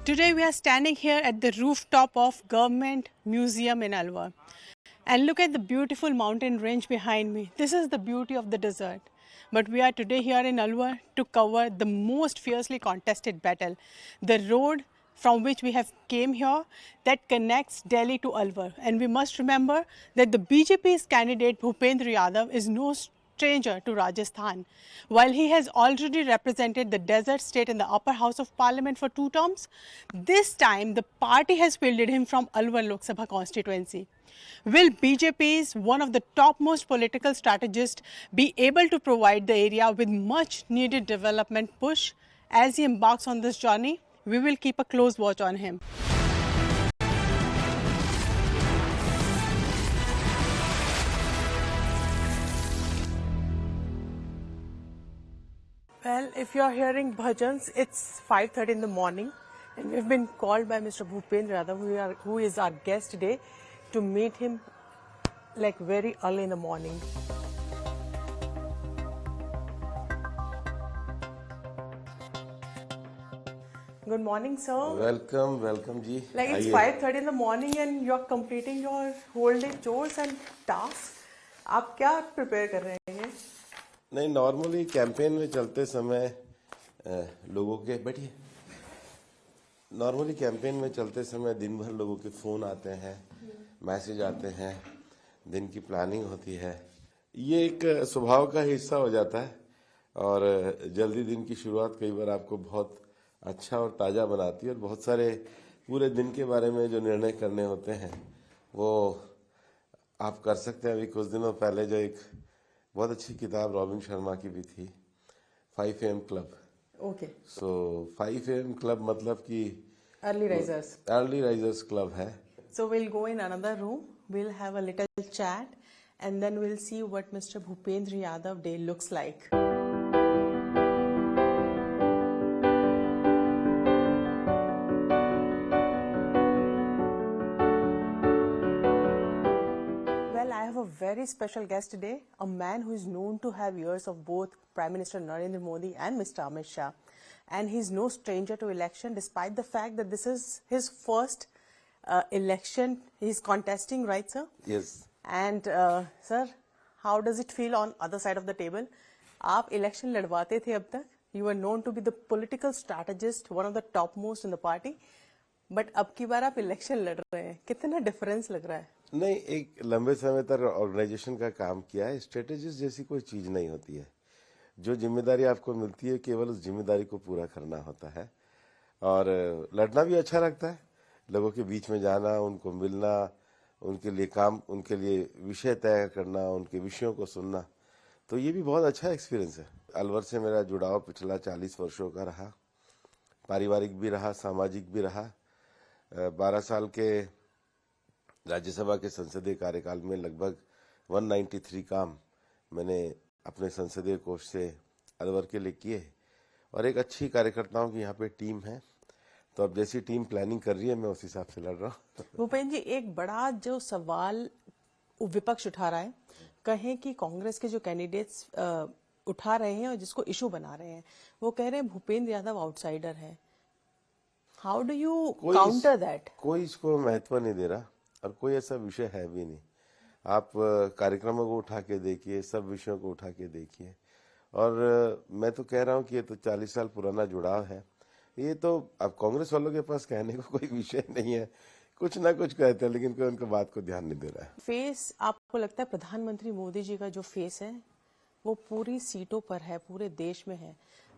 Today we are standing here at the rooftop of Government Museum in Alwar. And look at the beautiful mountain range behind me. This is the beauty of the desert. But we are today here in Alwar to cover the most fiercely contested battle, the road from which we have came here that connects Delhi to Alwar. And we must remember that the BJP's candidate Bhupendra Yadav is no stranger to Rajasthan. While he has already represented the desert state in the upper house of parliament for 2 terms, this time the party has fielded him from Alwar Lok Sabha constituency. Will BJP's one of the topmost political strategists be able to provide the area with much needed development push as he embarks on this journey? We will keep a close watch on him. Well, if you are hearing bhajans, it's 5:30 in the morning, and we've been called by Mr. Bhupendra Yadav, who is our guest today, to meet him like very early in the morning. Good morning, sir. Welcome, ji. Like it's 5:30 in the morning, and you're completing your whole day chores and tasks. आप क्या prepare कर रहे हैं? नहीं, normally campaign में चलते समय लोगों के नॉर्मली कैंपेन में चलते समय दिन भर लोगों के फोन आते हैं, मैसेज आते हैं, दिन की प्लानिंग होती है. ये एक स्वभाव का हिस्सा हो जाता है और जल्दी दिन की शुरुआत कई बार आपको बहुत अच्छा और ताज़ा बनाती है और बहुत सारे पूरे दिन के बारे में जो निर्णय करने होते हैं वो आप कर सकते हैं. अभी कुछ दिनों पहले जो एक बहुत अच्छी किताब रॉबिन शर्मा की भी थी, 5 AM club. Okay. So 5 AM club मतलब कि अर्ली राइजर्स क्लब है. So we'll go in another room, we'll have a little chat, and then we'll see what Mr. Bhupendra Yadav day looks like. Well, I have a very special guest today, a man who is known to have ears of both Prime Minister Narendra Modi and Mr. Amit Shah. And he's no stranger to election, despite the fact that this is his first election he's contesting, right, sir? Yes. And sir, how does it feel on other side of the table? आप election लड़वाते थे अब तक. You were known to be the political strategist, one of the topmost in the party. But अब की बार आप election लड़ रहे हैं. कितना difference लग रहा है? नहीं, एक लंबे समय तक ऑर्गेनाइजेशन का काम किया है. स्ट्रेटेजिस्ट जैसी कोई चीज नहीं होती है. जो जिम्मेदारी आपको मिलती है केवल उस जिम्मेदारी को पूरा करना होता है और लड़ना भी अच्छा लगता है. लोगों के बीच में जाना, उनको मिलना, उनके लिए काम, उनके लिए विषय तय करना, उनके विषयों को सुनना, तो ये भी बहुत अच्छा एक्सपीरियंस है. अलवर से मेरा जुड़ाव पिछला 40 वर्षों का रहा, पारिवारिक भी रहा, सामाजिक भी रहा. 12 साल के राज्यसभा के संसदीय कार्यकाल में लगभग 193 काम मैंने अपने संसदीय कोष से अलवर के लिए किए और एक अच्छी कार्यकर्ताओं की यहाँ पे टीम है. तो अब जैसी टीम प्लानिंग कर रही है मैं उस हिसाब से लड़ रहा हूँ. भूपेंद्र जी, एक बड़ा जो सवाल विपक्ष उठा रहा है, कहें कि कांग्रेस के जो कैंडिडेट्स उठा रहे हैं और जिसको इशू बना रहे हैं, वो कह रहे हैं भूपेंद्र यादव आउटसाइडर है. How do you counter that? कोई इसको महत्व नहीं दे रहा और कोई ऐसा विषय है भी नहीं. आप कार्यक्रमों को उठा के देखिए, सब विषयों को उठा के देखिए. और मैं तो कह रहा हूँ कि ये तो 40 साल पुराना जुड़ाव है. ये तो अब कांग्रेस वालों के पास कहने को कोई विषय नहीं है. कुछ ना कुछ कहते हैं लेकिन कोई उनका बात को ध्यान नहीं दे रहा है. फेस आपको लगता है प्रधानमंत्री मोदी जी का जो फेस है वो पूरी सीटों पर है, पूरे देश में है,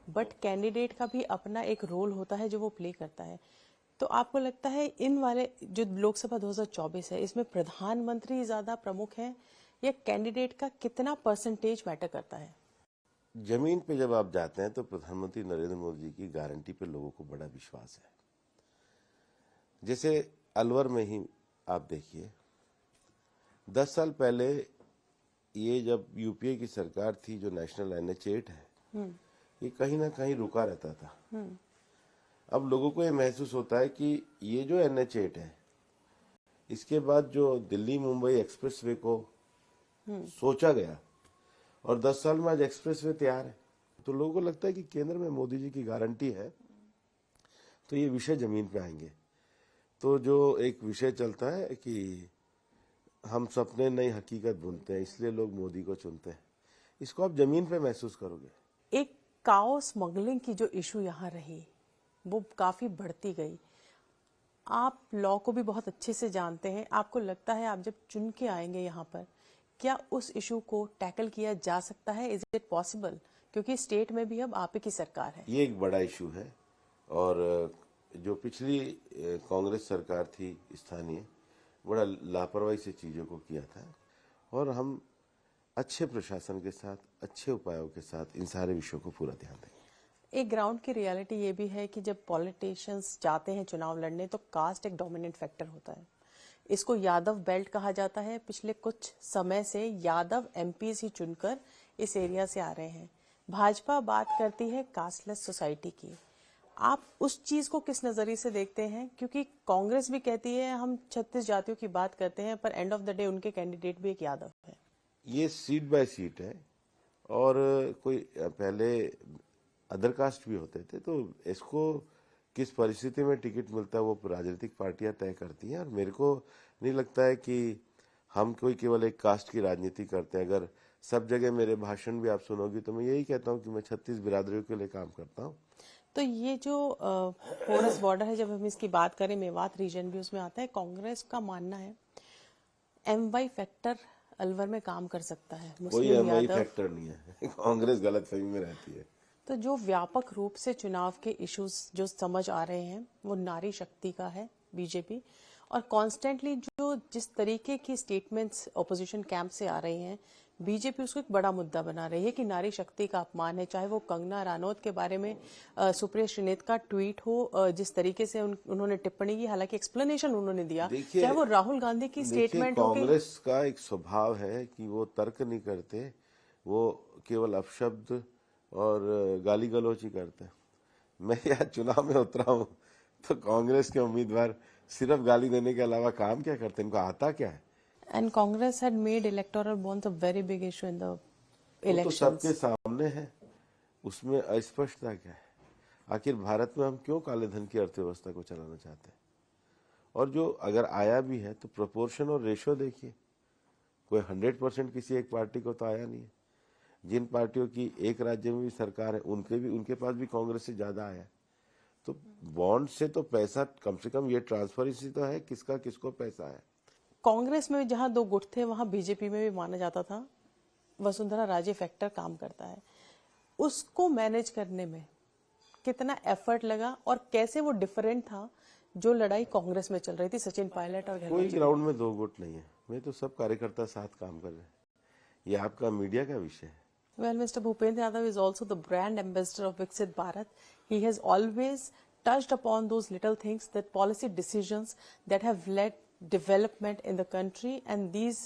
बट कैंडिडेट का भी अपना एक रोल होता है जो वो प्ले करता है. तो आपको लगता है इन वाले जो लोकसभा 2024 है इसमें प्रधानमंत्री ज्यादा प्रमुख है या कैंडिडेट का कितना परसेंटेज मैटर करता है? जमीन पे जब आप जाते हैं तो प्रधानमंत्री नरेंद्र मोदी जी की गारंटी पे लोगों को बड़ा विश्वास है. जैसे अलवर में ही आप देखिए, 10 साल पहले ये जब यूपीए की सरकार थी, जो नेशनल NH8 है, ये कहीं ना कहीं रुका रहता था. अब लोगों को ये महसूस होता है कि ये जो NH8 है, इसके बाद जो दिल्ली मुंबई एक्सप्रेसवे को सोचा गया और 10 साल में आज एक्सप्रेसवे तैयार है, तो लोगों को लगता है कि केंद्र में मोदी जी की गारंटी है, तो ये विषय जमीन पे आएंगे। तो जो एक विषय चलता है कि हम सपने नई हकीकत बुनते हैं, इसलिए लोग मोदी को चुनते हैं, इसको आप जमीन पे महसूस करोगे। एक काओ स्मगलिंग की जो इशू यहाँ रही वो काफी बढ़ती गई। आप लॉ को भी बहुत अच्छे से जानते हैं, आपको लगता है आप जब चुन के आएंगे यहाँ पर, क्या उस इशू को टैकल किया जा सकता है? Is it possible? क्योंकि स्टेट में भी अब आप ही की सरकार है। ये एक बड़ा इशू है और जो पिछली कांग्रेस सरकार थी स्थानीय, बड़ा लापरवाही से चीज़ों को किया था और हम अच्छे प्रशासन के साथ, अच्छे उपायों के साथ इन सारे विषयों को पूरा ध्यान देंगे। एक ग्राउंड की रियलिटी ये भी है कि जब पॉलिटिशियंस जाते हैं चुनाव लड़ने तो कास्ट एक डोमिनेंट फैक्टर होता है। इसको यादव बेल्ट कहा जाता है। पिछले कुछ समय से यादव एमपीज ही चुनकर इस एरिया से आ रहे हैं। भाजपा बात करती है कास्टलेस सोसाइटी की। आप उस चीज को किस नजरिए से देखते हैं? क्योंकि कांग्रेस भी कहती है हम 36 जातियों की बात करते हैं, पर एंड ऑफ द डे उनके कैंडिडेट भी एक यादव है। ये सीट बाय सीट है और कोई पहले अदर कास्ट भी होते थे, तो इसको किस परिस्थिति में टिकट मिलता है वो राजनीतिक पार्टियां तय करती हैं और मेरे को नहीं लगता है कि हम कोई केवल एक कास्ट की राजनीति करते हैं। अगर सब जगह मेरे भाषण भी आप सुनोगी तो मैं यही कहता हूँ कि मैं 36 बिरादरियों के लिए काम करता हूँ। तो ये जो पोरस बॉर्डर है, जब हम इसकी बात करें, मेवात रीजन भी उसमें आता है। कांग्रेस का मानना है MY फैक्टर अलवर में काम कर सकता है। कोई MY फैक्टर नहीं है। कांग्रेस गलतफहमी में रहती है। तो जो व्यापक रूप से चुनाव के इश्यूज जो समझ आ रहे हैं वो नारी शक्ति का है बीजेपी, और कॉन्स्टेंटली जो जिस तरीके की स्टेटमेंट्स ऑपोजिशन कैंप से आ रही हैं, बीजेपी उसको एक बड़ा मुद्दा बना रही है कि नारी शक्ति का अपमान है। चाहे वो कंगना रानौत के बारे में सुप्रिया श्रीनेत का ट्वीट हो, जिस तरीके से उन्होंने टिप्पणी की, हालांकि एक्सप्लेनेशन उन्होंने दिया, चाहे वो राहुल गांधी की स्टेटमेंट हो। कांग्रेस का एक स्वभाव है कि वो तर्क नहीं करते, वो केवल अपशब्द और गाली गलौच ही करते हैं। मैं यहाँ चुनाव में उतरा हूँ तो कांग्रेस के उम्मीदवार सिर्फ गाली देने के अलावा काम क्या करते हैं, इनको आता क्या है? And Congress had made electoral bonds a very big issue in the elections. तो सबके सामने है, उसमें अस्पष्टता क्या है? आखिर भारत में हम क्यों काले धन की अर्थव्यवस्था को चलाना चाहते हैं? और जो अगर आया भी है तो प्रोपोर्शन और रेशो देखिए, कोई 100% किसी एक पार्टी को तो आया नहीं है। जिन पार्टियों की एक राज्य में भी सरकार है उनके पास भी कांग्रेस से ज्यादा आया। तो बॉन्ड से तो पैसा, कम से कम ये ट्रांसफरेंसी तो है, किसका किसको पैसा है। कांग्रेस में जहां दो गुट थे वहां बीजेपी में भी माना जाता था वसुंधरा राजे फैक्टर काम करता है। उसको मैनेज करने में कितना एफर्ट लगा और कैसे वो डिफरेंट था जो लड़ाई कांग्रेस में चल रही थी सचिन पायलट और कोई ग्राउंड में दो गुट नहीं है, मैं तो सब कार्यकर्ता साथ काम कर रहे हैं। ये आपका मीडिया का विषय है। Well, Mr. Bhupendra Yadav is also the brand ambassador of Viksit Bharat. He has always touched upon those little things, that policy decisions that have led development in the country, and these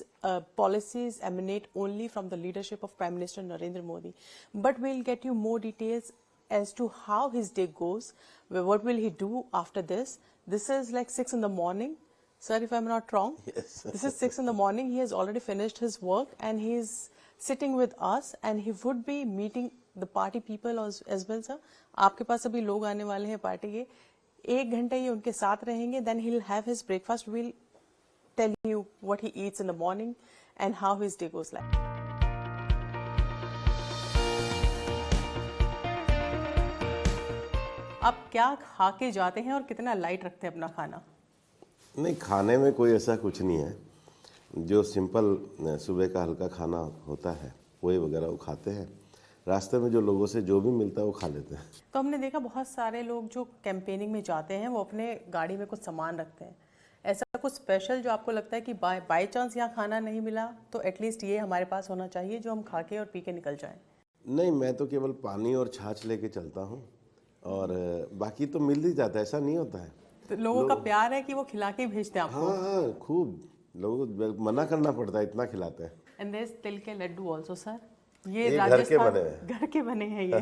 policies emanate only from the leadership of Prime Minister Narendra Modi. But we'll get you more details as to how his day goes. What will he do after this? This is like 6 in the morning. Sir, if I'm not wrong. Yes. This is 6 in the morning. He has already finished his work and he is sitting with us and he would be meeting the party people as well, sir. आपके पास अभी लोग आने वाले हैं party के, 1 घंटा ये उनके साथ रहेंगे. Then he'll have his breakfast. We'll tell you what he eats in the morning and how his day goes like. आप क्या खा के जाते हैं और कितना लाइट रखते हैं अपना खाना? नहीं, खाने में कोई ऐसा कुछ नहीं है। जो सिंपल सुबह का हल्का खाना होता है, पोहे वगैरह वो खाते हैं। रास्ते में जो लोगों से जो भी मिलता है वो खा लेते हैं। तो हमने देखा बहुत सारे लोग जो कैंपेनिंग में जाते हैं वो अपने गाड़ी में कुछ सामान रखते हैं। ऐसा कुछ स्पेशल जो आपको लगता है कि बाय चांस यहाँ खाना नहीं मिला तो एटलीस्ट ये हमारे पास होना चाहिए जो हम खा के और पी के निकल जाएं? नहीं, मैं तो केवल पानी और छाछ लेके चलता हूँ और बाकी तो मिल ही जाता है, ऐसा नहीं होता है। तो लोगों का प्यार है कि वो खिला के भेजते हैं आपको? हाँ, खूब। लोगों को मना करना पड़ता है, इतना खिलाते हैं। एंड देयर इज तिल के लड्डू आल्सो, सर। ये घर के बने हैं ये।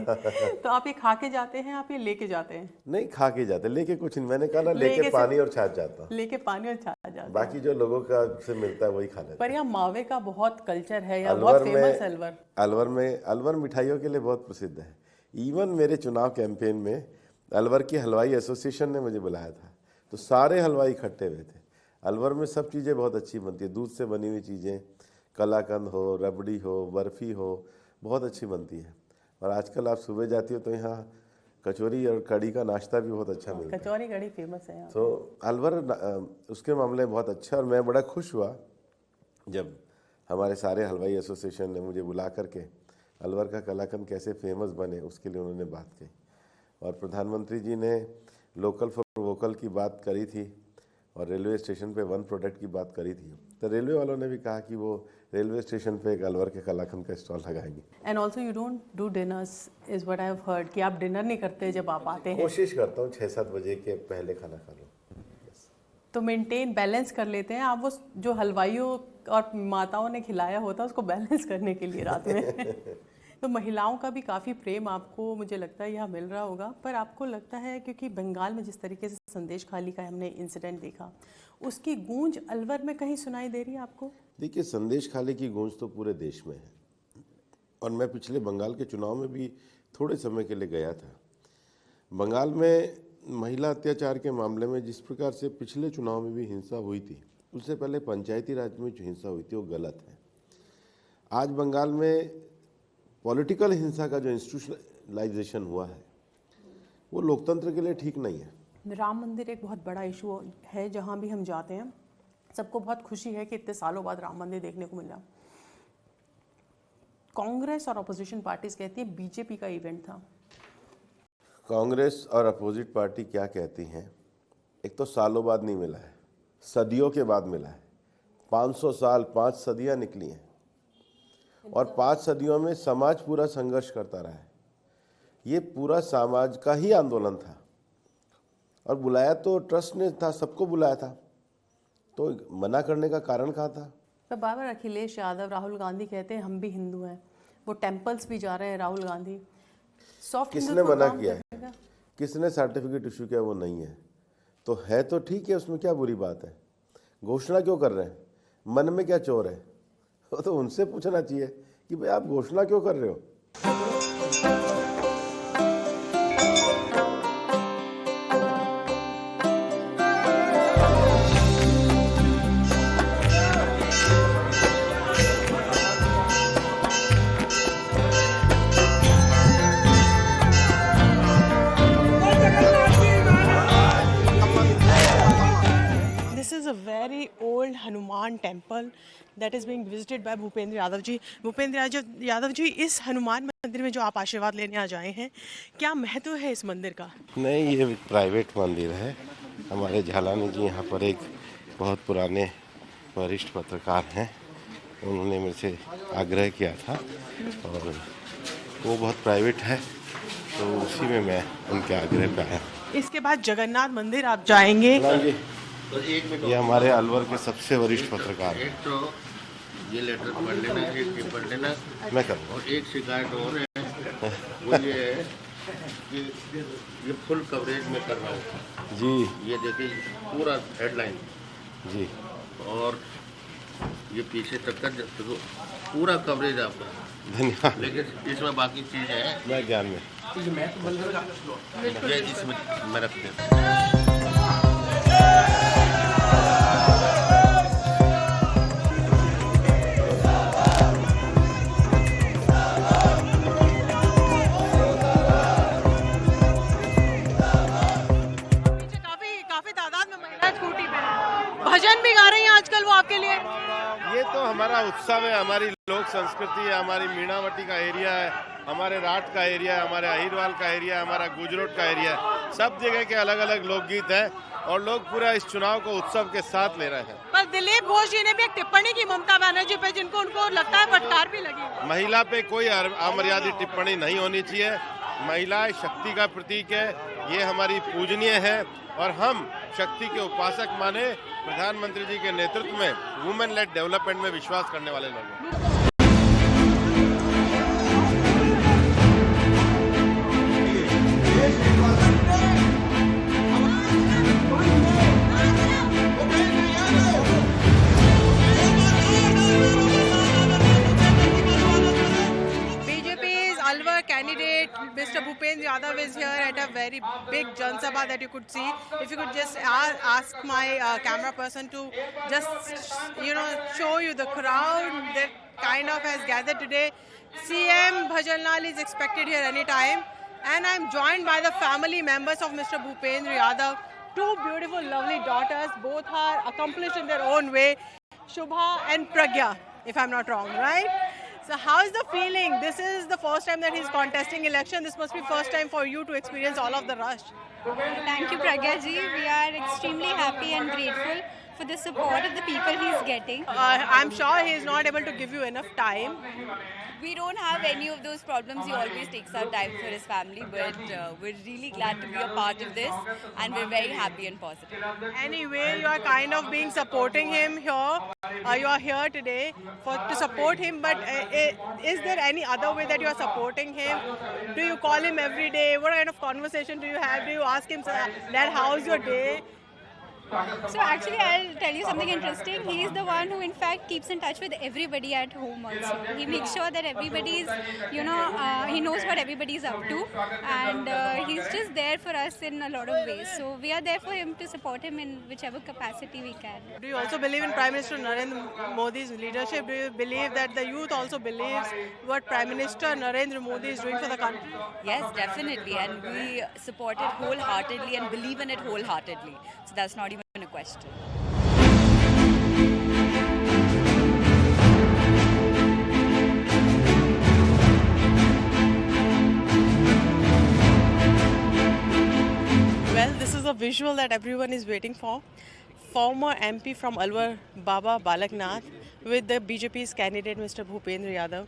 तो आप ये खा के जाते हैं, आप ये लेके जाते हैं? नहीं, खा के जाते, लेके कुछ नहीं। मैंने कहा ना, लेके पानी और छाछ जाता हूँ। लेके पानी और छाछ जाता, बाकी जो लोगों का से मिलता है वही खा लेते हैं। पर यहाँ मावे का बहुत कल्चर है, यहाँ बहुत फेमस है। अलवर मिठाइयों के लिए बहुत प्रसिद्ध है। इवन मेरे चुनाव कैंपेन में अलवर की हलवाई एसोसिएशन ने मुझे बुलाया था, तो सारे हलवाई इकट्ठे हुए थे। अलवर में सब चीज़ें बहुत अच्छी बनती है, दूध से बनी हुई चीज़ें, कलाकंद हो, रबड़ी हो, बर्फ़ी हो, बहुत अच्छी बनती है। और आजकल आप सुबह जाती हो तो यहाँ कचौरी और कड़ी का नाश्ता भी बहुत अच्छा मिलता है। कचौरी कड़ी फेमस है यहाँ। तो अलवर उसके मामले में बहुत अच्छा, और मैं बड़ा खुश हुआ जब हमारे सारे हलवाई एसोसिएशन ने मुझे बुला करके अलवर का कलाकंद कैसे फेमस बने उसके लिए उन्होंने बात कही। और प्रधानमंत्री जी ने लोकल फॉर वोकल की बात करी थी और रेलवे स्टेशन पे वन प्रोडक्ट की बात करी थी। तो रेलवे वालों ने भी कहा कि वो रेलवे स्टेशन पे एक अलवर के कलाकंद का स्टॉल लगाएंगे। And also you don't do dinners is what I have heard, कि आप डिनर नहीं करते जब आप आते हैं। कोशिश करता हूँ 6-7 बजे के पहले खाना खा लो। तो मेंटेन बैलेंस कर लेते हैं आप, वो जो हलवाइयों और माताओं ने खिलाया होता है उसको बैलेंस करने के लिए रात में। तो महिलाओं का भी काफ़ी प्रेम आपको मुझे लगता है यहाँ मिल रहा होगा। पर आपको लगता है क्योंकि बंगाल में जिस तरीके से संदेश खाली का हमने इंसिडेंट देखा, उसकी गूंज अलवर में कहीं सुनाई दे रही है आपको? देखिए, संदेश खाली की गूंज तो पूरे देश में है, और मैं पिछले बंगाल के चुनाव में भी थोड़े समय के लिए गया था। बंगाल में महिला अत्याचार के मामले में जिस प्रकार से पिछले चुनाव में भी हिंसा हुई थी, उससे पहले पंचायती राज में जो हिंसा हुई थी वो गलत है। आज बंगाल में पॉलिटिकल हिंसा का जो इंस्टीट्यूशनलाइजेशन हुआ है वो लोकतंत्र के लिए ठीक नहीं है। राम मंदिर एक बहुत बड़ा इशू है, जहाँ भी हम जाते हैं सबको बहुत खुशी है कि इतने सालों बाद राम मंदिर देखने को मिला। कांग्रेस और अपोजिशन पार्टीज कहती है बीजेपी का इवेंट था। कांग्रेस और अपोजिट पार्टी क्या कहती हैं? एक तो सालों बाद नहीं मिला है, सदियों के बाद मिला है। 500 साल, 5 सदियां निकली हैं, और 5 सदियों में समाज पूरा संघर्ष करता रहा है। ये पूरा समाज का ही आंदोलन था, और बुलाया तो ट्रस्ट ने था, सबको बुलाया था, तो मना करने का कारण कहाँ था? तो बार बार अखिलेश यादव, राहुल गांधी कहते हैं हम भी हिंदू हैं, वो टेम्पल्स भी जा रहे हैं राहुल गांधी। सॉफ्ट किसने मना किया है? किसने सर्टिफिकेट इशू किया? वो नहीं है तो है तो ठीक है, उसमें क्या बुरी बात है? घोषणा क्यों कर रहे हैं? मन में क्या चोर है? वो तो उनसे पूछना चाहिए कि भाई आप घोषणा क्यों कर रहे हो? a very old Hanuman temple that is being visited by Bhupendra Yadav जी। भूपेंद्र यादव जी, इस हनुमान मंदिर में जो आप आशीर्वाद लेने आ जाए हैं, क्या महत्व है इस मंदिर का? नहीं, ये प्राइवेट मंदिर है। हमारे झालानी जी यहाँ पर एक बहुत पुराने वरिष्ठ पत्रकार हैं, उन्होंने मेरे से आग्रह किया था, और वो बहुत प्राइवेट है, तो उसी में मैं उनके आग्रह पे आया। इसके बाद जगन्नाथ मंदिर आप जाएंगे। तो ये हमारे अलवर के सबसे वरिष्ठ पत्रकार हैं। एक तो ये लेटर पढ़ लेना, एक ये पढ़ लेना, मैं करूँगा। और एक शिकायत और है, वो ये है कि ये फुल कवरेज में कर रहा हूँ जी। ये देखिए पूरा हेडलाइन जी, और ये पीछे तक का पूरा कवरेज आपका। धन्यवाद। लेकिन इसमें बाकी चीज़ें हैं, मैं ज्ञान में ये इसमें मैं रखते हैं। भजन भी गा रही हैं आजकल वो आपके लिए। ये तो हमारा उत्सव है, हमारी लोक संस्कृति है, हमारी मीणावटी का एरिया है, हमारे राठ का एरिया है, हमारे अहिरवाल का एरिया है, हमारा गुजरोट का एरिया है। सब जगह के अलग अलग लोकगीत हैं, और लोग पूरा इस चुनाव को उत्सव के साथ ले रहे हैं। पर दिलीप घोष जी ने भी एक टिप्पणी की ममता बनर्जी पे, जिनको उनको लगता है फटकार भी लगी। महिला पे कोई अमर्यादित टिप्पणी नहीं होनी चाहिए। महिलाएं शक्ति का प्रतीक है, ये हमारी पूजनीय है, और हम शक्ति के उपासक माने प्रधानमंत्री जी के नेतृत्व में वुमेन लेड डेवलपमेंट में विश्वास करने वाले लोग हैं। BJP's Alwar candidate Mr. Bhupendra Yadav is here at a very very big Jan Sabha that you could see. If you could just ask my camera person to just, show you the crowd that kind of has gathered today. CM Bhajalnal is expected here anytime. And I'm joined by the family members of Mr. Bhupendra Yadav. Two beautiful, lovely daughters. Both are accomplished in their own way. Shubha and Pragya, if I'm not wrong, right? So how is the feeling? This is the first time that he's contesting election. This must be first time for you to experience all of the rush. Thank you, Pragya ji. We are extremely happy and grateful for the support of the people he's getting. I'm sure he is not able to give you enough time. We don't have any of those problems. He always takes our time for his family, but we're really glad to be a part of this, and we're very happy and positive. Anyway, you are kind of being supporting him here. You are here today to support him, but is there any other way that you are supporting him? Do you call him every day? What kind of conversation do you have? Do you ask him, Dad, how's your day? So actually, I'll tell you something interesting. He is the one who in fact keeps in touch with everybody at home also. He makes sure that everybody's, he knows what everybody's up to, and he's just there for us in a lot of ways. So we are there for him to support him in whichever capacity we can. Do you also believe in Prime Minister Narendra Modi's leadership? Do you believe that the youth also believes what Prime Minister Narendra Modi is doing for the country? Yes, definitely, and we support it wholeheartedly and believe in it wholeheartedly. So that's not even a question. Well, this is a visual that everyone is waiting for. Former MP from Alwar, Baba Balaknath, with the BJP's candidate Mr. Bhupendra Yadav.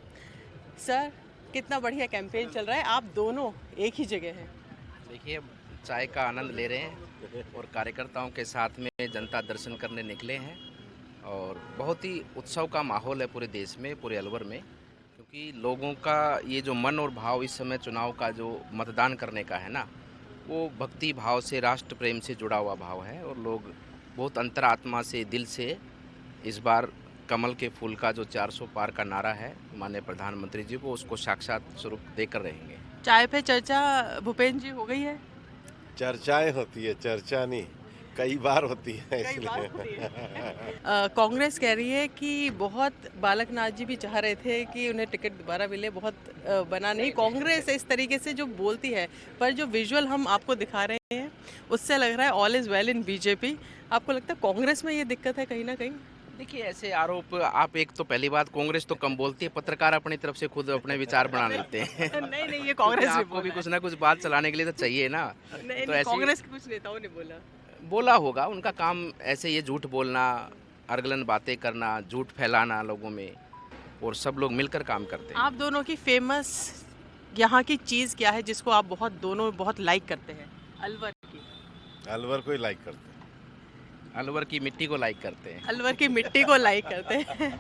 Sir, कितना बढ़िया campaign चल रहा है. आप दोनों एक ही जगह हैं. देखिए, चाय का आनंद ले रहे हैं और कार्यकर्ताओं के साथ में जनता दर्शन करने निकले हैं और बहुत ही उत्सव का माहौल है पूरे देश में, पूरे अलवर में, क्योंकि लोगों का ये जो मन और भाव इस समय चुनाव का जो मतदान करने का है ना, वो भक्ति भाव से, राष्ट्र प्रेम से जुड़ा हुआ भाव है और लोग बहुत अंतरात्मा से, दिल से इस बार कमल के फूल का जो 400 पार का नारा है माननीय प्रधानमंत्री जी को, उसको साक्षात स्वरूप देकर रहेंगे। चाय पे चर्चा भूपेंद्र जी हो गई है? चर्चाएं होती है, चर्चा नहीं, कई बार होती है इसलिए। कांग्रेस कह रही है कि बहुत बालकनाथ जी भी चाह रहे थे कि उन्हें टिकट दोबारा मिले, बहुत बना नहीं। कांग्रेस इस तरीके से जो बोलती है, पर जो विजुअल हम आपको दिखा रहे हैं उससे लग रहा है all is well in BJP. आपको लगता है कांग्रेस में ये दिक्कत है कहीं ना कहीं? देखिए, ऐसे आरोप आप एक तो पहली बात कांग्रेस तो कम बोलती है, पत्रकार अपनी तरफ से खुद अपने विचार बना लेते हैं। नहीं ये कांग्रेस आपको भी कुछ ना कुछ बात चलाने के लिए तो चाहिए ना। नहीं, तो ऐसे कांग्रेस के कुछ नेताओं ने बोला होगा, उनका काम ऐसे ये झूठ बोलना, अर्गलन बातें करना, झूठ फैलाना लोगों में, और सब लोग मिलकर काम करते हैं। आप दोनों की फेमस यहाँ की चीज़ क्या है जिसको आप दोनों बहुत लाइक करते हैं? अलवर की। अलवर को ही लाइक करते हैं। अलवर की मिट्टी को लाइक करते हैं। अलवर की मिट्टी को लाइक करते हैं।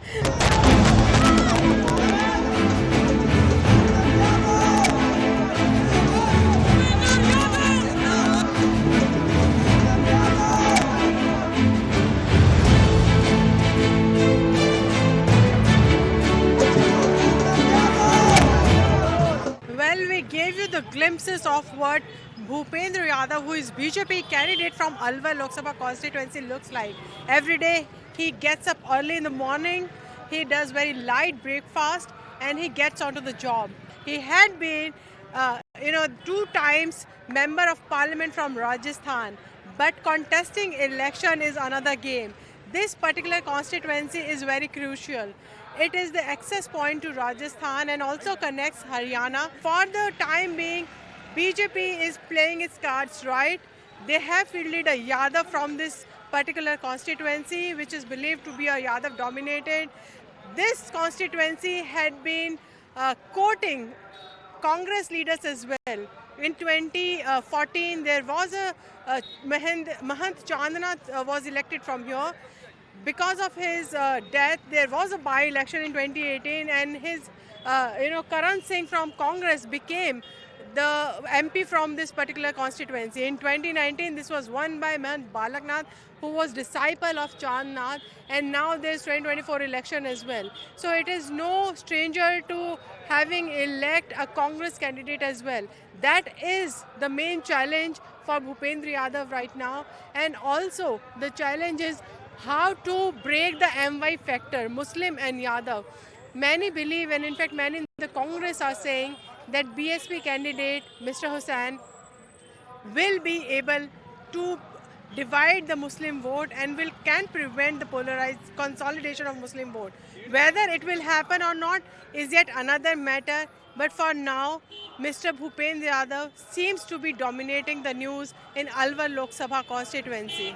Well, we gave you the glimpses of what Bhupendra Yadav, who is BJP candidate from Alwar Lok Sabha constituency, looks like. Every day he gets up early in the morning, he does very light breakfast, and he gets onto the job. He had been, 2 times member of parliament from Rajasthan, but contesting election is another game. This particular constituency is very crucial. It is the access point to Rajasthan and also connects Haryana. For the time being, BJP is playing its cards right. They have fielded a Yadav from this particular constituency, which is believed to be a Yadav dominated. This constituency had been courting Congress leaders as well. In 2014, there was Mahant Chandanath was elected from here. Because of his death, there was a by-election in 2018, and his, Karan Singh from Congress became the MP from this particular constituency. In 2019, this was won by man Balaknath, who was disciple of Chand Nath, and now there's 2024 election as well. So it is no stranger to having elect a Congress candidate as well. That is the main challenge for Bhupendra Yadav right now, and also the challenge is how to break the MY factor, Muslim and Yadav. Many believe, and in fact many in the Congress are saying that BSP candidate Mr. Hussain will be able to divide the Muslim vote and can prevent the polarized consolidation of Muslim vote. Whether it will happen or not is yet another matter. But for now, Mr. Bhupendra Yadav seems to be dominating the news in Alwar Lok Sabha constituency.